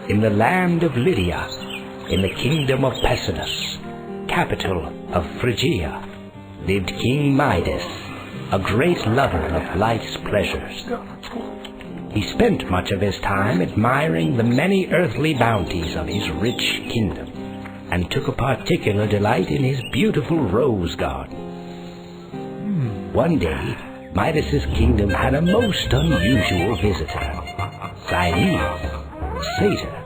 in the land of Lydia, in the kingdom of Pessinus, capital of Phrygia, lived King Midas, a great lover of life's pleasures. He spent much of his time admiring the many earthly bounties of his rich kingdom, and took a particular delight in his beautiful rose garden. One day, Midas's kingdom had a most unusual visitor, Silenus, satyr.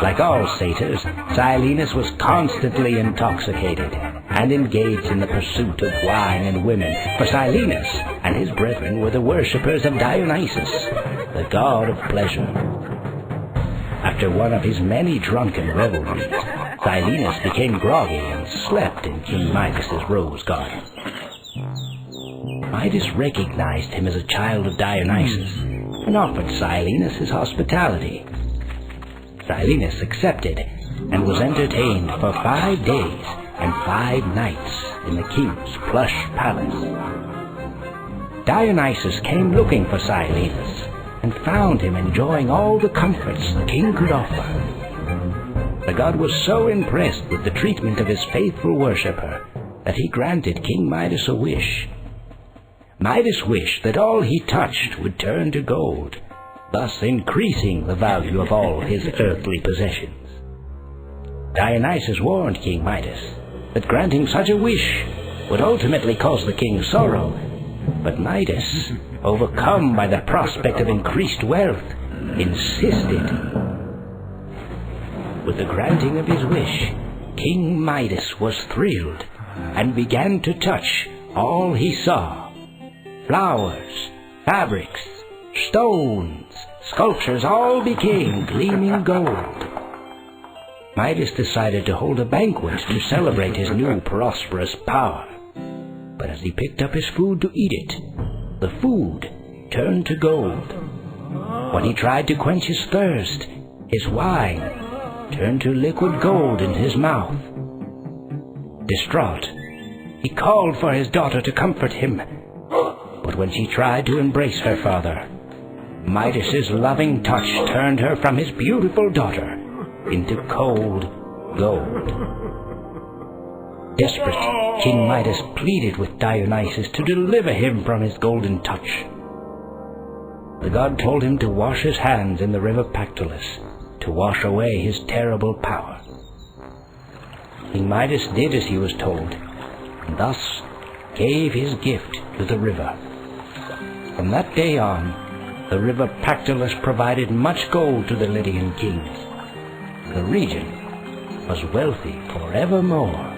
Like all satyrs, Silenus was constantly intoxicated and engaged in the pursuit of wine and women, for Silenus and his brethren were the worshippers of Dionysus, the god of pleasure. After one of his many drunken revelries, Silenus became groggy and slept in King Midas's rose garden. Midas recognized him as a child of Dionysus and offered Silenus his hospitality. Silenus accepted and was entertained for 5 days and 5 nights in the king's plush palace. Dionysus came looking for Silenus and found him enjoying all the comforts the king could offer. The god was so impressed with the treatment of his faithful worshipper that he granted King Midas a wish. Midas wished that all he touched would turn to gold, thus increasing the value of all his earthly possessions. Dionysus warned King Midas that granting such a wish would ultimately cause the king sorrow, but Midas, overcome by the prospect of increased wealth, insisted. With the granting of his wish, King Midas was thrilled and began to touch all he saw. Flowers, fabrics, stones, sculptures all became gleaming gold. Midas decided to hold a banquet to celebrate his new prosperous power. But as he picked up his food to eat it, the food turned to gold. When he tried to quench his thirst, his wine turned to liquid gold in his mouth. Distraught, he called for his daughter to comfort him. But when she tried to embrace her father, Midas's loving touch turned her from his beautiful daughter into cold gold. Desperate, King Midas pleaded with Dionysus to deliver him from his golden touch. The god told him to wash his hands in the river Pactolus to wash away his terrible power. King Midas did as he was told, and thus gave his gift to the river. From that day on, the river Pactolus provided much gold to the Lydian kings. The region was wealthy forevermore.